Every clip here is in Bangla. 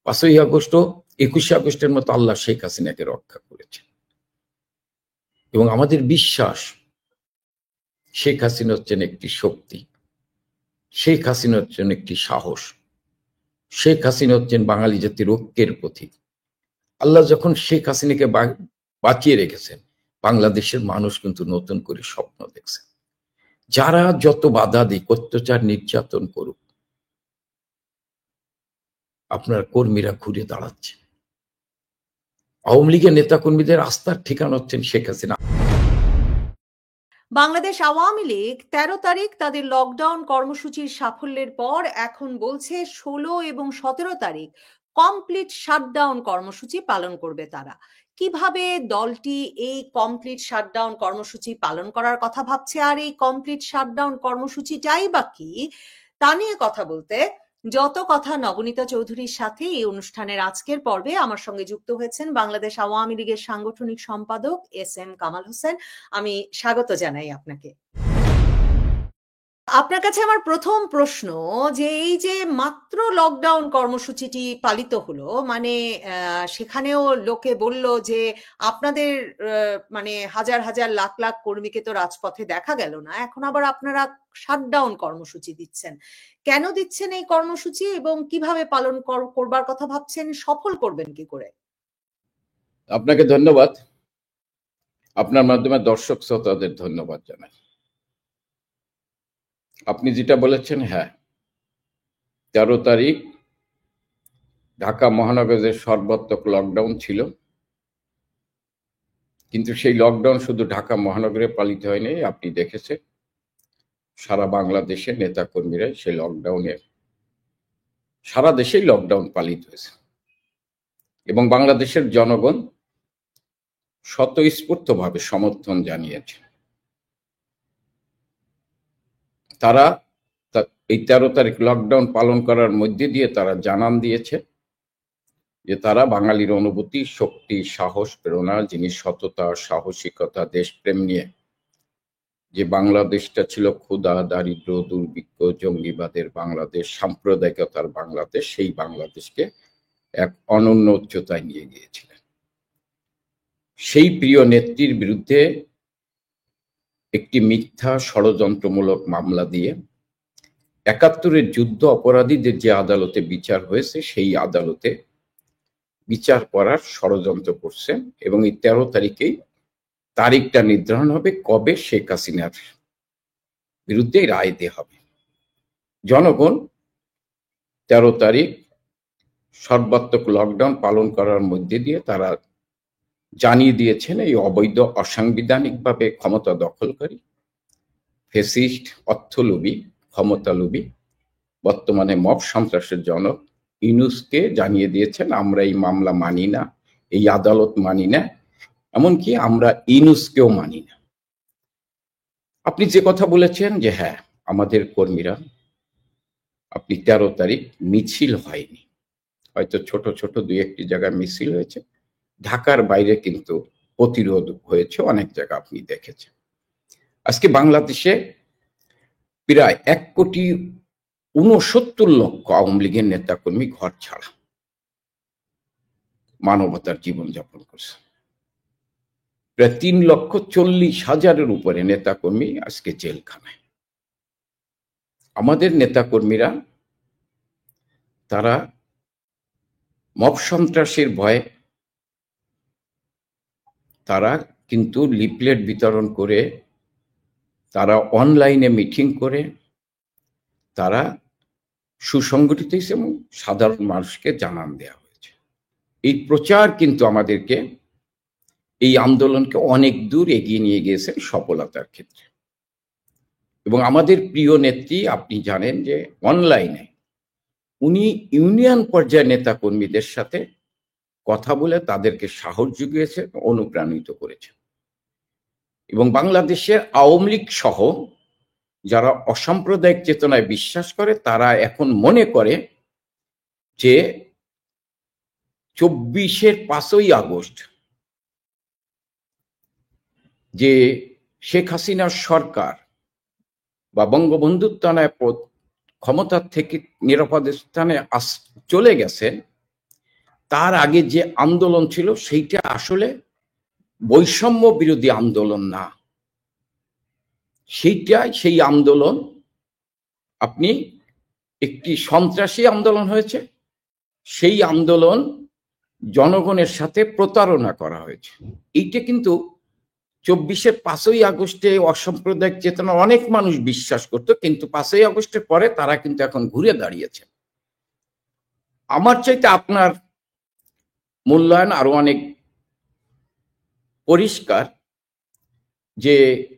5ই আগস্ট ও 21শে আগস্টের মতো আল্লাহ শেখ হাসিনাকে রক্ষা করেছেন। এবং আমাদের বিশ্বাস শেখ হাসিনা হচ্ছেন একটি শক্তি, শেখ হাসিনা হচ্ছেন একটি সাহস, শেখ হাসিনা হচ্ছেন বাঙালি জাতির ঐক্যের প্রতীক। আল্লাহ যখন শেখ হাসিনাকে বাঁচিয়ে রেখেছেন, বাংলাদেশের মানুষ কিন্তু নতুন করে স্বপ্ন দেখছে। যারা যত বাধা দিক, অত্যাচার নির্যাতন করুক, আপনার কর্মীরা ঘুরে দাঁড়াচ্ছে। আওয়ামী লীগের নেতাকর্মীদের আস্থার ঠিকানা হচ্ছেন শেখ হাসিনা। বাংলাদেশ আওয়ামী লীগ 13 তারিখ তাদের লকডাউন কর্মসূচির সাফল্যের পর এখন বলছে 16 এবং 17 তারিখ কমপ্লিট শাটডাউন কর্মসূচি পালন করবে তারা। কিভাবে দলটি এই কমপ্লিট শাটডাউন কর্মসূচি পালন করার কথা ভাবছে, আর এই কমপ্লিট শাটডাউন কর্মসূচিটাই বা কি, তা নিয়ে কথা বলতে যত কথা নবনীতা চৌধুরীর সাথে এই অনুষ্ঠানের আজকের পর্বে আমার সঙ্গে যুক্ত হয়েছেন বাংলাদেশ আওয়ামী লীগের সাংগঠনিক সম্পাদক SM কামাল হোসেন। আমি স্বাগত জানাই আপনাকে। আপনার কাছে আমার প্রথম প্রশ্ন, যে এই যে মাত্র লকডাউন কর্মসূচিটি পালিত হলো, মানে সেখানেও লোকে বলল যে আপনাদের মানে হাজার হাজার লাখ লাখ কর্মীকে তো রাজপথে দেখা গেল না, এখন আবার আপনারা শাটডাউন কর্মসূচি দিচ্ছেন। কেন দিচ্ছেন এই কর্মসূচি এবং কিভাবে পালন করবার কথা ভাবছেন, সফল করবেন কি করে? আপনাকে ধন্যবাদ। আপনার মাধ্যমে দর্শক শ্রোতাদের ধন্যবাদ জানাই। আপনি যেটা বলেছেন, হ্যাঁ, 13 তারিখ ঢাকা মহানগরের সর্বাত্মক লকডাউন ছিল, কিন্তু সেই লকডাউন শুধু ঢাকা মহানগরে পালিত হয়নি। আপনি দেখেছেন সারা বাংলাদেশের নেতাকর্মীরা সেই লকডাউনের, সারা দেশেই লকডাউন পালিত হয়েছে এবং বাংলাদেশের জনগণ স্বতঃস্ফূর্তভাবে সমর্থন জানিয়েছে। তারা এই 13 তারিখ লকডাউন পালন করার মধ্যে দিয়ে তারা জানান দিয়েছে যে তারা বাঙালির অনুভূতি, শক্তি, সাহস, প্রেরণা, যিনি সততা, সাহসিকতা, দেশপ্রেম নিয়ে যে বাংলাদেশটা ছিল ক্ষুধা, দারিদ্র, দুর্ভিক্ষ, জঙ্গিবাদের বাংলাদেশ, সাম্প্রদায়িকতার বাংলাদেশ, সেই বাংলাদেশকে এক অনন্য উচ্চতায় নিয়ে গিয়েছিলেন। সেই প্রিয় নেত্রীর বিরুদ্ধে একটি মিথ্যা ষড়যন্ত্রমূলক মামলা দিয়ে 71-এর যুদ্ধ অপরাধীদের যে আদালতে বিচার হয়েছে, সেই আদালতে বিচার করার ষড়যন্ত্র করছেন এবং এই 13 তারিখেই তারিখটা নির্ধারণ হবে কবে শেখ হাসিনার বিরুদ্ধে রায় দেওয়া হবে। জনগণ 13 তারিখ সর্বাত্মক লকডাউন পালন করার মধ্যে দিয়ে তারা জানিয়ে দিয়েছেন এই অবৈধ, অসাংবিধানিকভাবে ক্ষমতা দখলকারী, ফ্যাসিস্ট, অর্থলোভী, ক্ষমতালোভী, বর্তমানে মব সন্ত্রাসের জনক ইউনূসকে জানিয়ে দিয়েছেন আমরা এই মামলা মানি না, এই আদালত মানি না, এমনকি আমরা ইউনূসকেও মানি না। আপনি যে কথা বলেছেন যে হ্যাঁ, আমাদের কর্মীরা, আপনি 13 তারিখ মিছিল হয়নি, হয়তো ছোট ছোট 2-1টি জায়গায় মিছিল হয়েছে, ঢাকার বাইরে কিন্তু প্রতিরোধ হয়েছে অনেক জায়গা, আপনি দেখেছেন। আজকে বাংলাদেশে প্রায় 1,69,00,000 আওয়ামী লীগের নেতাকর্মী ঘর ছাড়া মানবতার জীবনযাপন করছে। প্রায় 3,40,000-এর উপরে নেতাকর্মী আজকে জেলখানায়। আমাদের নেতাকর্মীরা তারা মব সন্ত্রাসের ভয়ে তারা কিন্তু লিফলেট বিতরণ করে, তারা অনলাইনে মিটিং করে, তারা সুসংগঠিত হয়েছে এবং সাধারণ মানুষকে জানান দেওয়া হয়েছে। এই প্রচার কিন্তু আমাদেরকে, এই আন্দোলনকে অনেক দূর এগিয়ে নিয়ে গিয়েছেন সফলতার ক্ষেত্রে। এবং আমাদের প্রিয় নেত্রী, আপনি জানেন যে অনলাইনে উনি ইউনিয়ন পর্যায়ের নেতা কর্মীদের সাথে কথা বলে তাদেরকে সাহস জুগিয়েছেন, অনুপ্রাণিত করেছেন। এবং বাংলাদেশের আওয়ামী লীগ সহ যারা অসাম্প্রদায়িক চেতনায় বিশ্বাস করে, তারা এখন মনে করে যে 24-এর 5ই আগস্ট যে শেখ হাসিনার সরকার বা বঙ্গবন্ধুর তনয় ক্ষমতার থেকে নিরাপদ স্থানে চলে গেছে, তার আগে যে আন্দোলন ছিল সেইটা আসলে বৈষম্য বিরোধী আন্দোলন না, সেই আন্দোলন আপনি একটি সন্ত্রাসী আন্দোলন হয়েছে। সেই আন্দোলন জনগণের সাথে প্রতারণা করা হয়েছে। এইটা কিন্তু 24-এর 5ই আগস্টে অসাম্প্রদায়িক চেতনা অনেক মানুষ বিশ্বাস করত, কিন্তু 5ই আগস্টের পরে তারা কিন্তু এখন ঘুরে দাঁড়িয়েছে। আমার চাইতে আপনার মূল্যায়ন আরো অনেক পরিষ্কার যে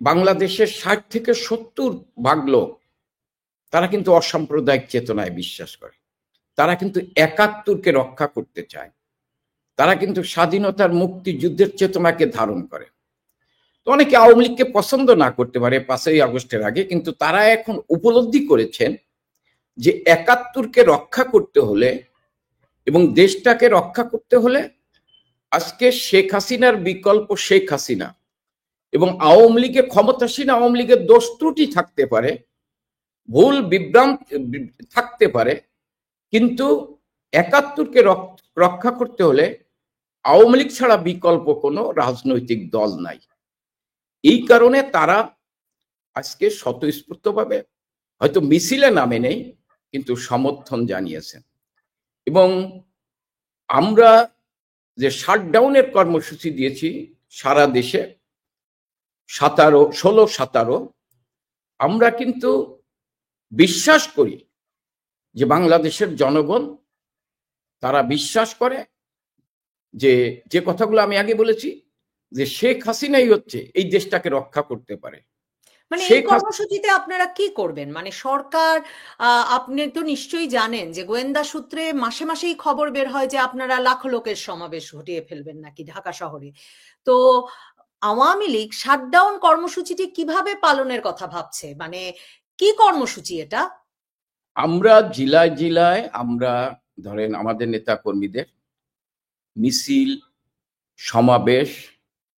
বাংলাদেশের 60 থেকে 70% লোক তারা কিন্তু অসাম্প্রদায়িক চেতনায় বিশ্বাস করে। তারা কিন্তু 71কে রক্ষা করতে চায়। তারা কিন্তু স্বাধীনতার মুক্তিযুদ্ধের চেতনাকে ধারণ করে। তো অনেকে আওয়ামী লীগকে পছন্দ না করতে পারে 5ই আগস্টের আগে, কিন্তু তারা এখন উপলব্ধি করেছেন যে 71কে রক্ষা করতে হলে এবং দেশটাকে রক্ষা করতে হলে আজকে শেখ হাসিনার বিকল্প শেখ হাসিনা এবং আওয়ামী লীগে ক্ষমতাসীন আওয়ামী লীগের দোষ ত্রুটি থাকতে পারে, ভুল বিভ্রান্ত থাকতে পারে, কিন্তু 71কে রক্ষা করতে হলে আওয়ামী লীগ ছাড়া বিকল্প কোনো রাজনৈতিক দল নাই। এই কারণে তারা আজকে স্বতঃস্ফূর্তভাবে হয়তো মিছিলে নামে নেই, কিন্তু সমর্থন জানিয়েছেন। এবং আমরা যে শাটডাউনের কর্মসূচি দিয়েছি সারা দেশে 16-17, আমরা কিন্তু বিশ্বাস করি যে বাংলাদেশের জনগণ তারা বিশ্বাস করে যে কথাগুলো আমি আগে বলেছি, যে শেখ হাসিনাই হচ্ছে এই দেশটাকে রক্ষা করতে পারে। মানে এই কর্মসূচিতে আপনারা কি করবেন? মানে সরকার, আপনি তো নিশ্চয়ই জানেন যে গোয়েন্দা সূত্রে মাসে মাসেই খবর বের হয় যে আপনারা লাখো লোকের সমাবেশ ঘটিয়ে ফেলবেন নাকি ঢাকা শহরে। তো আওয়ামী লীগ শাটডাউন কর্মসূচিটি কিভাবে পালনের কথা ভাবছে? মানে কি কর্মসূচি এটা? আমরা জেলায় জেলায় আমরা ধরেন আমাদের নেতা কর্মীদের মিছিল, সমাবেশ,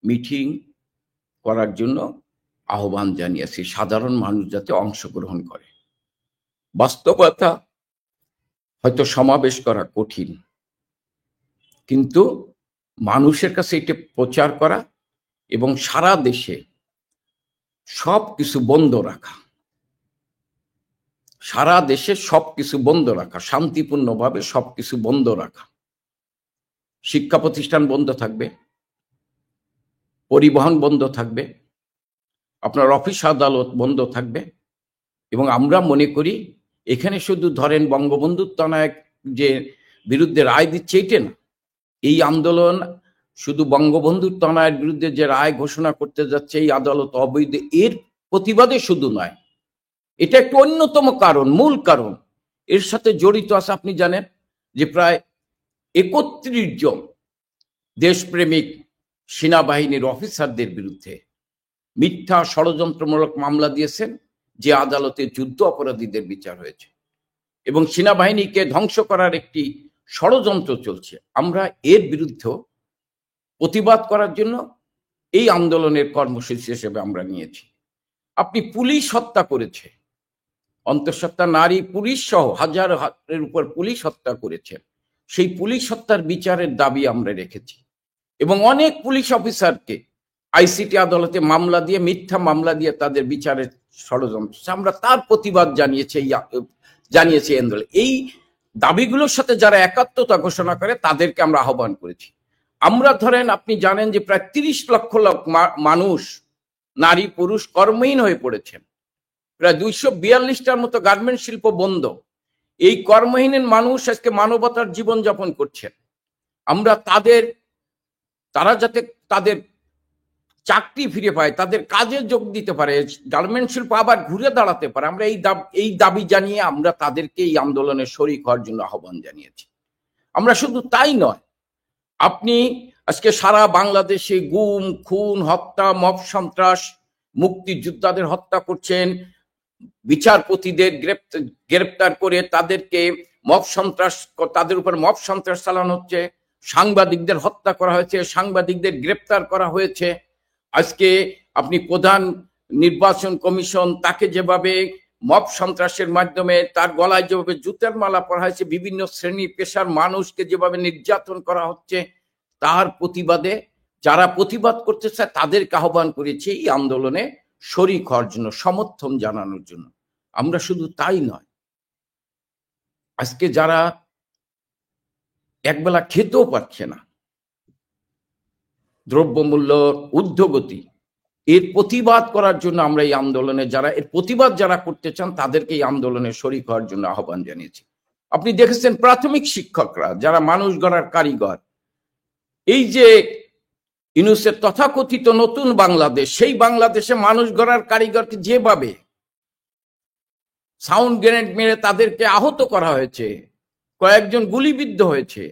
মিটিং করার জন্য আহ্বান জানিয়েছি, সাধারণ মানুষ যাতে অংশগ্রহণ করে। বাস্তবতা হয়তো সমাবেশ করা কঠিন, কিন্তু মানুষের কাছে এটা প্রচার করা এবং সারা দেশে সবকিছু বন্ধ রাখা, সারা দেশে সবকিছু বন্ধ রাখা, শান্তিপূর্ণভাবে সবকিছু বন্ধ রাখা। শিক্ষা প্রতিষ্ঠান বন্ধ থাকবে, পরিবহন বন্ধ থাকবে, আপনার অফিস আদালত বন্ধ থাকবে। এবং আমরা মনে করি এখানে শুধু ধরেন বঙ্গবন্ধুর তনয়ের যে বিরুদ্ধে রায় দিচ্ছে এটা না, এই আন্দোলন শুধু বঙ্গবন্ধুর তনয়ের বিরুদ্ধে যে রায় ঘোষণা করতে যাচ্ছে এই আদালত অবৈধ, এর প্রতিবাদে শুধু নয়, এটা একটা অন্যতম কারণ, মূল কারণ। এর সাথে জড়িত আছে আপনি জানেন যে প্রায় 31 জন দেশপ্রেমিক সেনাবাহিনীর অফিসারদের বিরুদ্ধে মিথ্যা ষড়যন্ত্রমূলক মামলা দিয়েছেন, যে আদালতে যুদ্ধ অপরাধীদের বিচার হয়েছে এবং সেনাবাহিনীকে ধ্বংস করার একটি ষড়যন্ত্র চলছে। আমরা এর বিরুদ্ধে প্রতিবাদ করার জন্য এই আন্দোলনের কর্মসূচি হিসেবে আমরা নিয়েছি। আপনি পুলিশ হত্যা করেছে, অন্তঃসত্ত্বা নারী পুলিশ সহ হাজারের উপর পুলিশ হত্যা করেছে, সেই পুলিশ হত্যার বিচারের দাবি আমরা রেখেছি এবং অনেক পুলিশ অফিসারকে আইসিটি আদালতে মামলা দিয়ে, মিথ্যা মামলা দিয়ে তাদের বিচারের ষড়যন্ত্র, আমরা তার প্রতিবাদ জানিয়েছি আন্দোলন। এই দাবিগুলোর সাথে যারা একাত্মতা ঘোষণা করে তাদেরকে আমরা আহ্বান করেছি। আমরা ধরেন আপনি জানেন যে প্রায় 30 লক্ষ মানুষ, নারী পুরুষ কর্মহীন হয়ে পড়েছেন, প্রায় 242টার মতো গার্মেন্ট শিল্প বন্ধ। এই কর্মহীন মানুষ আজকে মানবতার জীবন যাপন করছেন। আমরা তারা যাতে তাদের চাকরি ফিরে পায়, তাদের কাজে যোগ দিতে পারে, গার্মেন্ট শিল্প আবার ঘুরে দাঁড়াতে পারে, আমরা এই দাবি জানিয়ে আমরা তাদেরকে এই আন্দোলনে শরিক হওয়ার জন্য আহ্বান জানিয়েছি। আমরা শুধু তাই নয়, আপনি আজকে সারা বাংলাদেশে গুম, খুন, হত্যা, মব সন্ত্রাস, মুক্তিযোদ্ধাদের হত্যা করছেন, বিচারপতিদের গ্রেপ্তার করে তাদেরকে তাদের উপর মব সন্ত্রাস চালানো হচ্ছে, সাংবাদিকদের হত্যা করা হয়েছে, সাংবাদিকদের গ্রেপ্তার করা হয়েছে। আজকে আপনি প্রধান নির্বাচন কমিশন, তাকে যেভাবে মব সন্ত্রাসের মাধ্যমে তার গলায় যেভাবে জুতার মালা পরা হয়েছে, বিভিন্ন শ্রেণী পেশার মানুষকে যেভাবে নির্যাতন করা হচ্ছে, তার প্রতিবাদে যারা প্রতিবাদ করতে চায় তাদেরকে আহ্বান করেছি এই আন্দোলনে শরিক হওয়ার জন্য, সমর্থন জানানোর জন্য। আমরা শুধু তাই নয়, আজকে যারা একবেলা খেতেও পারছে না, দ্রব্যমূল্য ঊর্ধ্বগতি, এর প্রতিবাদ করার জন্য আমরা এই আন্দোলনে এর প্রতিবাদ যারা করতে চান তাদেরকে এই আন্দোলনে শরিক হওয়ার জন্য আহ্বান জানিয়েছি। আপনি দেখেছেন প্রাথমিক শিক্ষকরা যারা মানুষ গড়ার কারিগর, এই যে ইউনূসের তথাকথিত নতুন বাংলাদেশ, সেই বাংলাদেশে মানুষ গড়ার কারিগরকে যেভাবে সাউন্ড গ্রেনেড মেরে তাদেরকে আহত করা হয়েছে, কয়েকজন গুলিবিদ্ধ হয়েছে,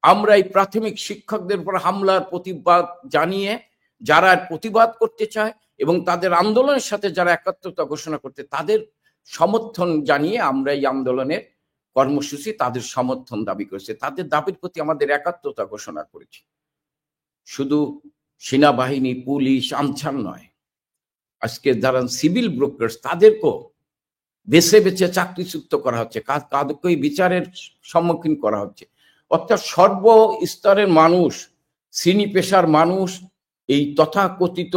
আমরা এই প্রাথমিক শিক্ষকদের উপর হামলার প্রতিবাদ জানিয়ে যারা প্রতিবাদ করতে চায় এবং তাদের আন্দোলনের সাথে যারা একাত্মতা ঘোষণা করতে, তাদের সমর্থন জানিয়ে আমরা এই আন্দোলনের কর্মসূচি তাদের সমর্থন দাবি করেছে, তাদের দাবির প্রতি আমাদের একাত্মতা ঘোষণা করেছি। শুধু সেনাবাহিনী, পুলিশ, আনসার নয়, আজকে যারা সিভিল ব্রোকার্স তাদেরকেও বেছে বেছে চাকরিচ্যুত করা হচ্ছে, তাদেরকেই বিচারের সম্মুখীন করা হচ্ছে। অর্থাৎ সর্বস্তরের মানুষ, শ্রেণী পেশার মানুষ এই তথাকথিত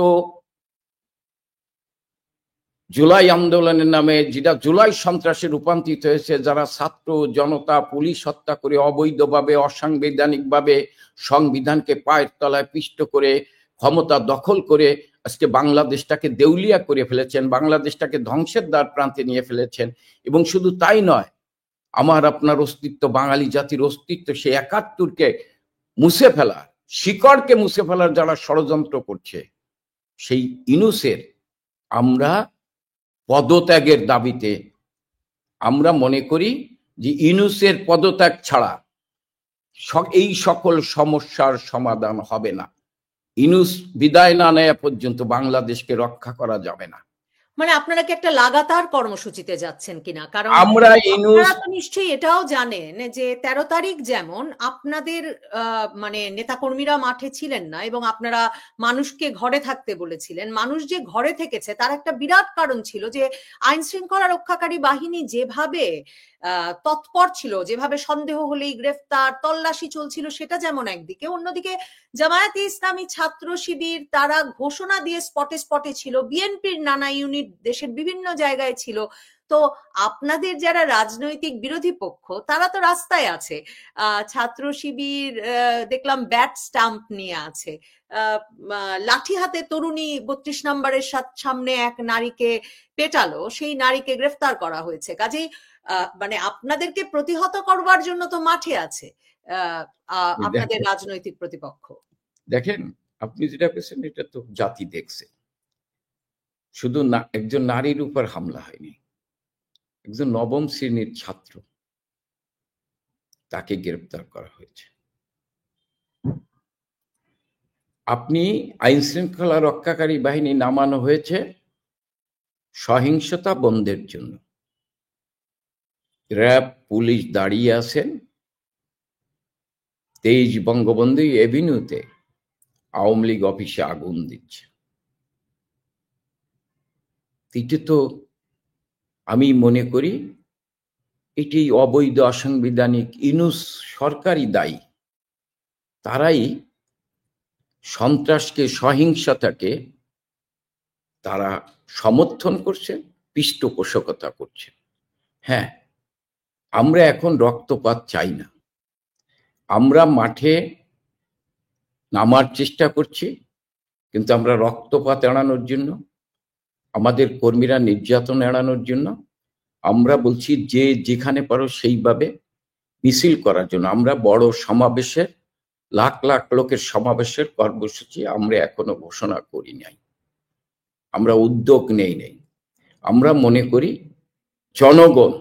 জুলাই আন্দোলনের নামে, যেটা জুলাই সন্ত্রাসে রূপান্তরিত হয়েছে, যারা ছাত্র জনতা পুলিশ হত্যা করে অবৈধভাবে, অসাংবিধানিকভাবে সংবিধানকে পায়ের তলায় পিষ্ট করে ক্ষমতা দখল করে আজকে বাংলাদেশটাকে দেউলিয়া করে ফেলেছেন, বাংলাদেশটাকে ধ্বংসের দ্বার প্রান্তে নিয়ে ফেলেছেন। এবং শুধু তাই নয়, আমার আপনার অস্তিত্ব, বাঙালি জাতির অস্তিত্ব, সেই ৭১কে মুছে ফেলার, শিকড়কে মুছে ফেলার যারা ষড়যন্ত্র করছে, সেই ইউনূসের আমরা পদত্যাগের দাবিতে আমরা মনে করি যে ইউনূসের পদত্যাগ ছাড়া এই সকল সমস্যার সমাধান হবে না। ইউনূস বিদায় না নেওয়া পর্যন্ত বাংলাদেশকে রক্ষা করা যাবে না। মানে আপনারা কি একটা লাগাতার কর্মসূচিতে যাচ্ছেন কিনা? কারণ আমরা ইউনূস, আপনারা তো নিশ্চয়ই এটাও জানেন যে ১৩ তারিখ যেমন আপনাদের মানে নেতাকর্মীরা মাঠে ছিলেন না এবং আপনারা মানুষকে ঘরে থাকতে বলেছিলেন। মানুষ যে ঘরে থেকেছে তার একটা বিরাট কারণ ছিল যে আইন শৃঙ্খলা রক্ষাকারী বাহিনী যেভাবে তৎপর ছিল, যেভাবে সন্দেহ হলেই গ্রেফতার, তল্লাশি চলছিল, সেটা যেমন একদিকে, অন্যদিকে জামায়াতে ইসলামী ছাত্র শিবির তারা ঘোষণা দিয়ে স্পটে স্পটে ছিল, বিএনপির নানা ইউনিট দেশের বিভিন্ন জায়গায় ছিল। তো আপনাদের যারা রাজনৈতিক বিরোধী পক্ষ তারা তো রাস্তায় আছে, ছাত্র শিবির দেখলাম ব্যাট স্টাম্প নিয়ে আছে, লাঠি হাতে তরুণী ৩২ নম্বরের সামনে এক নারীকে পেটালো, সেই নারীকে গ্রেফতার করা হয়েছে। কাজেই মানে আপনাদেরকে প্রতিহত করবার জন্য তো মাঠে আছে আপনাদের রাজনৈতিক প্রতিপক্ষ। দেখেন, আপনি যেটা পেয়েছেন এটা তো জাতি দেখছে। শুধু একজন নারীর উপর হামলা হয়নি, একজন নবম শ্রেণীর ছাত্র, তাকে গ্রেফতার করা হয়েছে। আপনি আইন শৃঙ্খলা রক্ষাকারী বাহিনী নামানো হয়েছে সহিংসতা বন্ধের জন্য। র্যাব, পুলিশ দাঁড়িয়ে আছেন ২৩ বঙ্গবন্ধু এভিনিউতে আওয়ামী লীগ অফিসে আগুন দিচ্ছে। এটি তো আমি মনে করি এটি অবৈধ, অসাংবিধানিক ইউনূস সরকারই দায়ী। তারাই সন্ত্রাসকে, সহিংসতাকে তারা সমর্থন করছে, পৃষ্ঠপোষকতা করছে। হ্যাঁ, আমরা এখন রক্তপাত চাই না, আমরা মাঠে নামার চেষ্টা করছি, কিন্তু আমরা রক্তপাত এড়ানোর জন্য, আমাদের কর্মীরা নির্যাতন এড়ানোর জন্য আমরা বলছি যে যেখানে পারো সেইভাবে মিছিল করার জন্য। আমরা বড় সমাবেশের, লাখ লাখ লোকের সমাবেশের কর্মসূচি আমরা এখনো ঘোষণা করি নাই, আমরা উদ্যোগ নেই। আমরা মনে করি জনগণ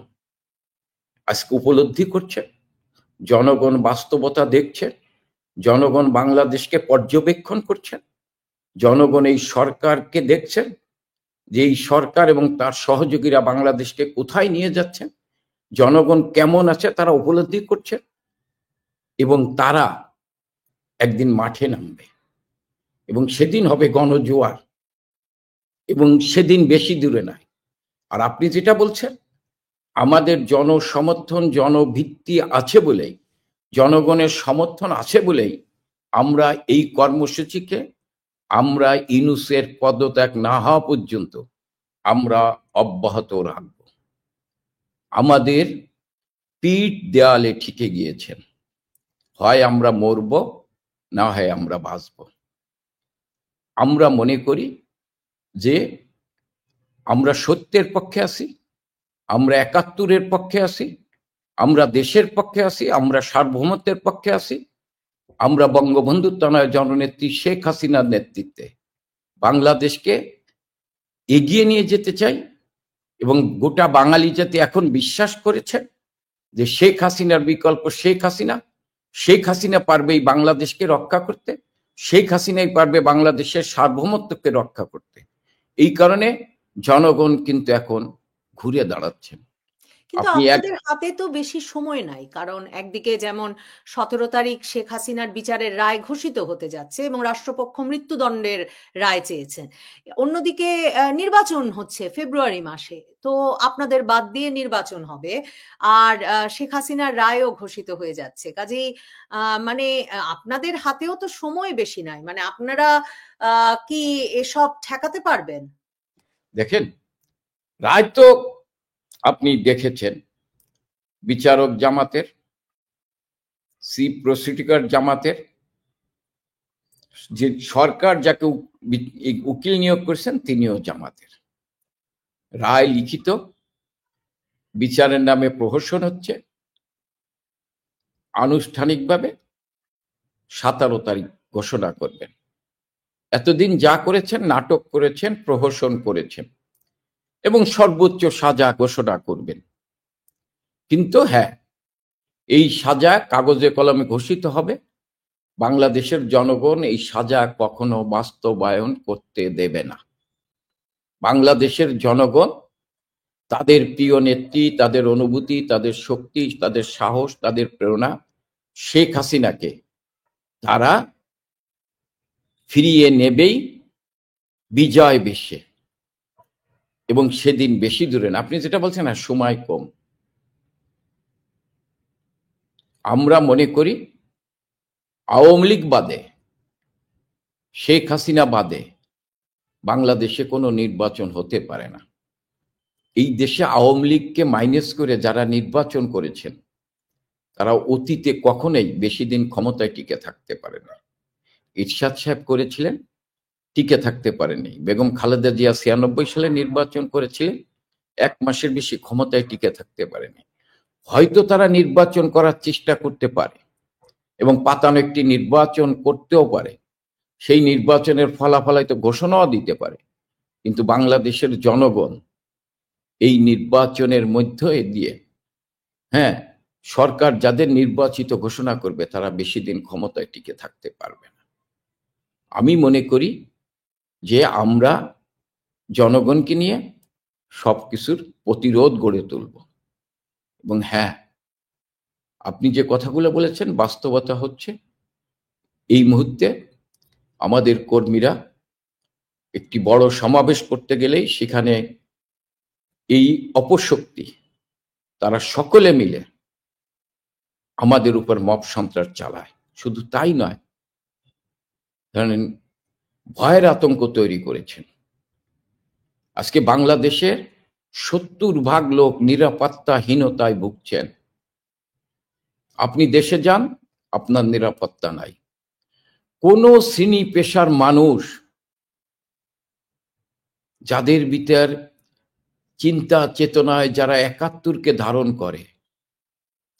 আজকে উপলব্ধি করছে, জনগণ বাস্তবতা দেখছে, জনগণ বাংলাদেশকে পর্যবেক্ষণ করছেন, জনগণ এই সরকারকে দেখছেন যে এই সরকার এবং তার সহযোগীরা বাংলাদেশকে কোথায় নিয়ে যাচ্ছেন, জনগণ কেমন আছে তারা উপলব্ধি করছে। এবং তারা একদিন মাঠে নামবে এবং সেদিন হবে গণজোয়ার। এবং সেদিন বেশি দূরে নয়, আর আপনি যেটা বলছেন, আমাদের জনসমর্থন জনভিত্তি আছে বলেই, জনগণের সমর্থন আছে বলেই আমরা এই কর্মসূচিকে আমরা ইউনূসের পদত্যাগ না হওয়া পর্যন্ত আমরা অব্যাহত রাখব। আমাদের পিঠ দেয়ালে ঠেকে গিয়েছেন, হয় আমরা মরব, না হয় আমরা বাঁচব। আমরা মনে করি যে আমরা সত্যের পক্ষে আছি, আমরা ৭১-এর পক্ষে আছি, আমরা দেশের পক্ষে আছি, আমরা সার্বভৌমত্বের পক্ষে আছি, আমরা বঙ্গবন্ধু তনয় জননেত্রী শেখ হাসিনার নেতৃত্বে বাংলাদেশকে এগিয়ে নিয়ে যেতে চাই। এবং গোটা বাঙালি জাতি এখন বিশ্বাস করেছে যে শেখ হাসিনার বিকল্প শেখ হাসিনা। শেখ হাসিনা পারবে এই বাংলাদেশকে রক্ষা করতে, শেখ হাসিনাই পারবে বাংলাদেশের সার্বভৌমত্বকে রক্ষা করতে। এই কারণে জনগণ কিন্তু এখন ঘুরে দাঁড়াচ্ছেন। কিন্তু আপনি এক আপনাদের হাতে তো বেশি সময় নাই, কারণ একদিকে যেমন ১৭ তারিখ শেখ হাসিনার বিচারের রায় ঘোষিত হতে যাচ্ছে এবং রাষ্ট্রপক্ষ মৃত্যুদণ্ডের রায় চেয়েছেন, অন্যদিকে নির্বাচন হচ্ছে ফেব্রুয়ারি মাসে, তো আপনাদের বাদ দিয়ে নির্বাচন হবে, আর শেখ হাসিনার রায়ও ঘোষিত হয়ে যাচ্ছে। কাজেই মানে আপনাদের হাতেও তো সময় বেশি নাই, মানে আপনারা কি এসব ঠেকাতে পারবেন? দেখেন, রায় তো আপনি দেখেছেন, বিচারক জামাতের, চিফ প্রসিকিউটর জামাতের, যে সরকার যাকে উকিল নিয়োগ করেছেন তিনিও জামাতের। রায় লিখিত, বিচারের নামে প্রহসন হচ্ছে। আনুষ্ঠানিকভাবে ১৭ তারিখ ঘোষণা করবেন। এতদিন যা করেছেন, নাটক করেছেন, প্রহসন করেছেন এবং সর্বোচ্চ সাজা ঘোষণা করবেন। কিন্তু হ্যাঁ, এই সাজা কাগজে কলমে ঘোষিত হবে। বাংলাদেশের জনগণ এই সাজা কখনো বাস্তবায়ন করতে দেবে না। বাংলাদেশের জনগণ তাদের প্রিয় নেত্রী, তাদের অনুভূতি, তাদের শক্তি, তাদের সাহস, তাদের প্রেরণা শেখ হাসিনাকে তারা ফিরিয়ে নেবেই বিজয় বেশে। এবং সেদিন বেশি দূরে না। আপনি যেটা বলছেন না, সময় কম, আমরা মনে করি আওয়ামী লীগ বাদে, শেখ হাসিনা বাদে বাংলাদেশে কোনো নির্বাচন হতে পারে না। এই দেশে আওয়ামী লীগকে মাইনাস করে যারা নির্বাচন করেছেন তারা অতীতে কখনোই বেশি দিন ক্ষমতায় টিকে থাকতে পারে না। ইরশাদ সাহেব করেছিলেন, টিকে থাকতে পারেনি। বেগম খালেদা জিয়া ৯৬ সালে নির্বাচন করেছিলেন, ১ মাসের বেশি ক্ষমতায় টিকে থাকতে পারেনি। হয়তো তারা নির্বাচন করার চেষ্টা করতে পারে এবং পাতানো একটি নির্বাচন করতেও পারে, সেই নির্বাচনের ফলাফল হয়তো ঘোষণাও দিতে পারে। কিন্তু বাংলাদেশের জনগণ এই নির্বাচনের মধ্যে দিয়ে, হ্যাঁ, সরকার যাদের নির্বাচিত ঘোষণা করবে তারা বেশি দিন ক্ষমতায় টিকে থাকতে পারবে না। আমি মনে করি যে আমরা জনগণকে নিয়ে সবকিছুর প্রতিরোধ গড়ে তুলব। এবং হ্যাঁ, আপনি যে কথাগুলো বলেছেন বাস্তবতা হচ্ছে, এই মুহূর্তে আমাদের কর্মীরা একটি বড় সমাবেশ করতে গেলেই সেখানে এই অপশক্তি তারা সকলে মিলে আমাদের উপর মব সন্ত্রাস চালায়। শুধু তাই নয়, ধরেন ভয়ের আতঙ্ক তৈরি করেছেন। আজকে বাংলাদেশের ৭০% লোক নিরাপত্তাহীনতায় ভুগছেন। আপনি দেশে যান, আপনার নিরাপত্তা নাই। কোন শ্রেণী পেশার মানুষ যাদের ভিতর চিন্তা চেতনায় যারা ৭১-কে ধারণ করে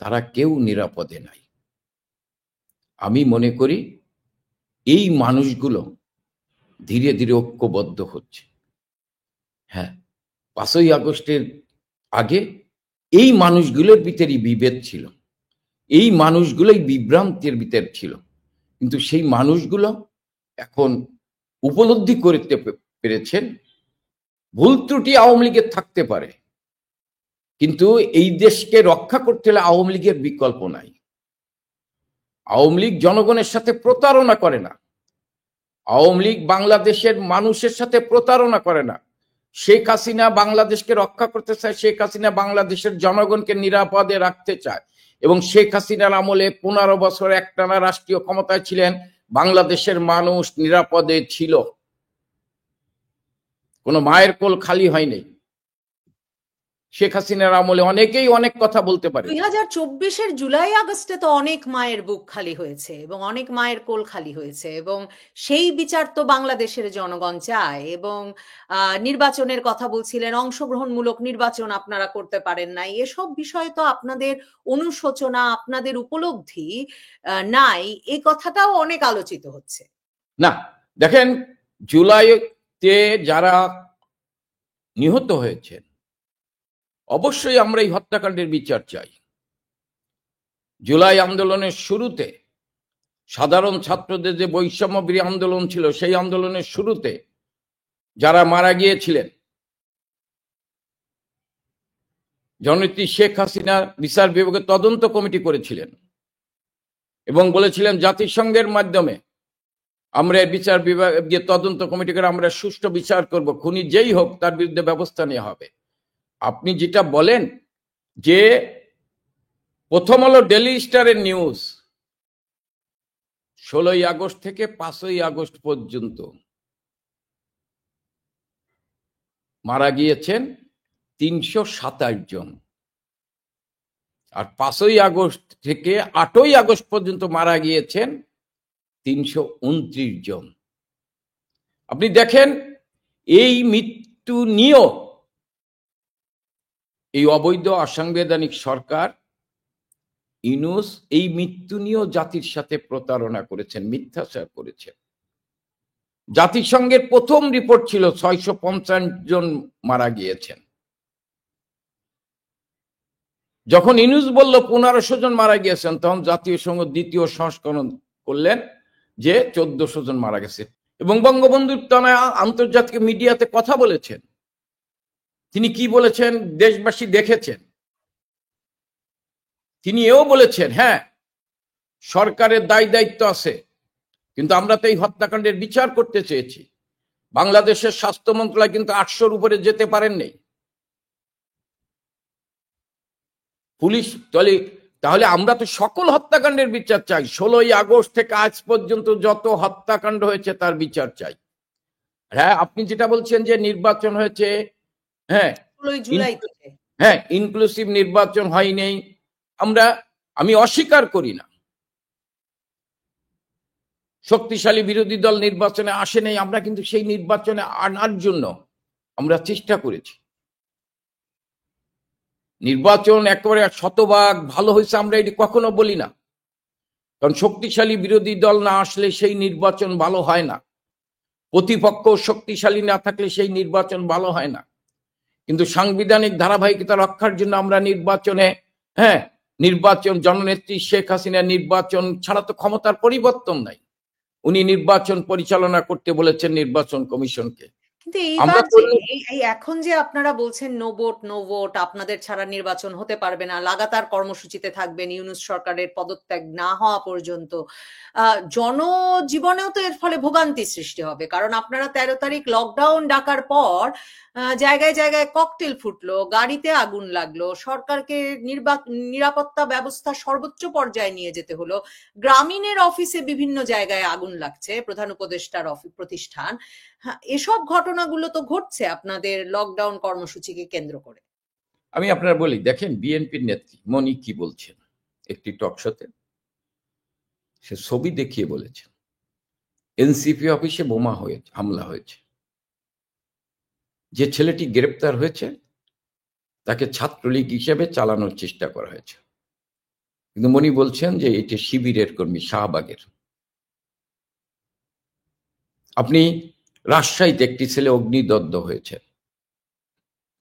তারা কেউ নিরাপদে নাই। আমি মনে করি এই মানুষগুলো ধীরে ধীরে ঐক্যবদ্ধ হচ্ছে। হ্যাঁ, ৫ই আগস্টের আগে এই মানুষগুলোর ভিতরই বিভেদ ছিল, এই মানুষগুলোই বিভ্রান্তির ভিতর ছিল। কিন্তু সেই মানুষগুলো এখন উপলব্ধি করতে পেরেছেন ভুল ত্রুটি আওয়ামী লীগের থাকতে পারে, কিন্তু এই দেশকে রক্ষা করতে হলে আওয়ামী লীগের বিকল্প নাই। আওয়ামী লীগ জনগণের সাথে প্রতারণা করে না, আওয়ামী লীগ বাংলাদেশের মানুষের সাথে প্রতারণা করে না। শেখ হাসিনা বাংলাদেশকে রক্ষা করতে চায়, শেখ হাসিনা বাংলাদেশের জনগণকে নিরাপদে রাখতে চায়, এবং শেখ হাসিনার আমলে 15 বছর একটানা রাষ্ট্রীয় ক্ষমতায় ছিলেন, বাংলাদেশের মানুষ নিরাপদে ছিল, কোনো মায়ের কোল খালি হয়নি। শেখ হাসিনার আমলে অনেকেই অনেক কথা বলতে পারে। 2024-এর জুলাই আগস্টে তো অনেক মায়ের বুক খালি হয়েছে এবং অনেক মায়ের কোল খালি হয়েছে, এবং সেই বিচার তো বাংলাদেশের জনগণ চায়। এবং নির্বাচনের কথা বলছিলেন, অংশগ্রহণমূলক নির্বাচন আপনারা করতে পারেন নাই, এসব বিষয়ে তো আপনাদের অনুশোচনা, আপনাদের উপলব্ধি নাই, এই কথাটাও অনেক আলোচিত হচ্ছে। না, দেখেন, জুলাইতে যারা নিহত হয়েছেন, অবশ্যই আমরা এই হত্যাকাণ্ডের বিচার চাই। জুলাই আন্দোলনের শুরুতে সাধারণ ছাত্রদের যে বৈষম্যবিরোধী আন্দোলন ছিল, সেই আন্দোলনের শুরুতে যারা মারা গিয়েছিলেন, জননেত্রী শেখ হাসিনা বিচার বিভাগের তদন্ত কমিটি করেছিলেন এবং বলেছিলেন জাতিসংঘের মাধ্যমে আমরা বিচার বিভাগীয় তদন্ত কমিটি করে আমরা সুষ্ঠু বিচার করব, খুনি যেই হোক তার বিরুদ্ধে ব্যবস্থা নেওয়া হবে। আপনি যেটা বলেন যে প্রথম হলো ডেইলি স্টারের নিউজ, 16ই আগস্ট থেকে 5ই আগস্ট পর্যন্ত মারা গিয়েছেন 327 জন, আর 5ই আগস্ট থেকে 8ই আগস্ট পর্যন্ত মারা গিয়েছেন 329 জন। আপনি দেখেন, এই মৃত্যু নিয়েও এই অবৈধ অসাংবিধানিক সরকার ইউনূস এই মৃত্যু নিয়েও জাতির সাথে প্রতারণা করেছেন, মিথ্যাচার করেছেন। জাতিসংঘের প্রথম রিপোর্ট ছিল 650 জন মারা গিয়েছেন। যখন ইউনূস বলল 1500 জন মারা গিয়েছেন, তখন জাতীয় সংঘ দ্বিতীয় সংস্করণ করলেন যে 1400 জন মারা গেছে। এবং বঙ্গবন্ধুর তনয় আন্তর্জাতিক মিডিয়াতে কথা বলেছেন। তিনি কি বলেছেন দেশবাসী দেখেছেন। তিনি এও বলেছেন, হ্যাঁ, সরকারের দায় দায়িত্ব আছে, কিন্তু আমরা তো এই হত্যাকাণ্ডের বিচার করতে চেয়েছি। বাংলাদেশের স্বাস্থ্য মন্ত্রণালয় কিন্তু 800-র উপরে যেতে পারেননি। পুলিশ তাহলে আমরা তো সকল হত্যাকাণ্ডের বিচার চাই। 16ই আগস্ট থেকে আজ পর্যন্ত যত হত্যাকাণ্ড হয়েছে তার বিচার চাই। হ্যাঁ, আপনি যেটা বলছেন যে নির্বাচন হয়েছে, হ্যাঁ, 16ই জুলাই থেকে, হ্যাঁ, ইনক্লুসিভ নির্বাচন হয়নি, আমি অস্বীকার করি না। শক্তিশালী বিরোধী দল নির্বাচনে আসে নাই, আমরা কিন্তু সেই নির্বাচনে আনার জন্য আমরা চেষ্টা করেছি। নির্বাচন একেবারে 100% ভালো হয়েছে আমরা এটি কখনো বলি না, কারণ শক্তিশালী বিরোধী দল না আসলে সেই নির্বাচন ভালো হয় না, প্রতিপক্ষ শক্তিশালী না থাকলে সেই নির্বাচন ভালো হয় না। কিন্তু সাংবিধানিক ধারাবাহিকতা রক্ষার জন্য আমরা নির্বাচন জননেত্রী শেখ হাসিনা নির্বাচন ছাড়া তো ক্ষমতার পরিবর্তন নাই। উনি নির্বাচন পরিচালনা করতে বলেছেন নির্বাচন কমিশনকে। কিন্তু এইবার এই এখন যে আপনারা বলছেন নো ভোট, আপনাদের ছাড়া নির্বাচন হতে পারবে না, লাগাতার কর্মসূচিতে থাকবেন ইউনূস সরকারের পদত্যাগ না হওয়া পর্যন্ত, জনজীবনেও তো এর ফলে ভোগান্তি সৃষ্টি হবে। কারণ আপনারা 13 তারিখ লকডাউন ডাকার পর জায়গায় জায়গায় ককটেল ফুটলো, গাড়িতে আগুন লাগলো, সরকারকে নিরাপত্তা ব্যবস্থা সর্বোচ্চ পর্যায়ে নিয়ে যেতে হলো, গ্রামীণের অফিসে বিভিন্ন জায়গায় আগুন লাগছে, প্রধান উপদেষ্টার প্রতিষ্ঠান। এসব ঘটনাগুলো তো ঘটছে আপনাদের লকডাউন কর্মসূচিকে কেন্দ্র করে। আমি আপনার বলি, দেখেন, বিএনপির নেত্রী মনি কি বলছেন একটি টকশোতে, সে ছবি দেখিয়ে বলেছেন এনসিপি অফিসে বোমা হামলা হয়েছে, যে ছেলেটি গ্রেপ্তার হয়েছে তাকে ছাত্রলীগ হিসেবে চালানোর চেষ্টা করা হয়েছে। কিন্তু মনি বলছেন যে এটি শিবিরের কর্মী, শাহবাগের। আপনি রাজশাহীতে একটি ছেলে অগ্নিদগ্ধ হয়েছে,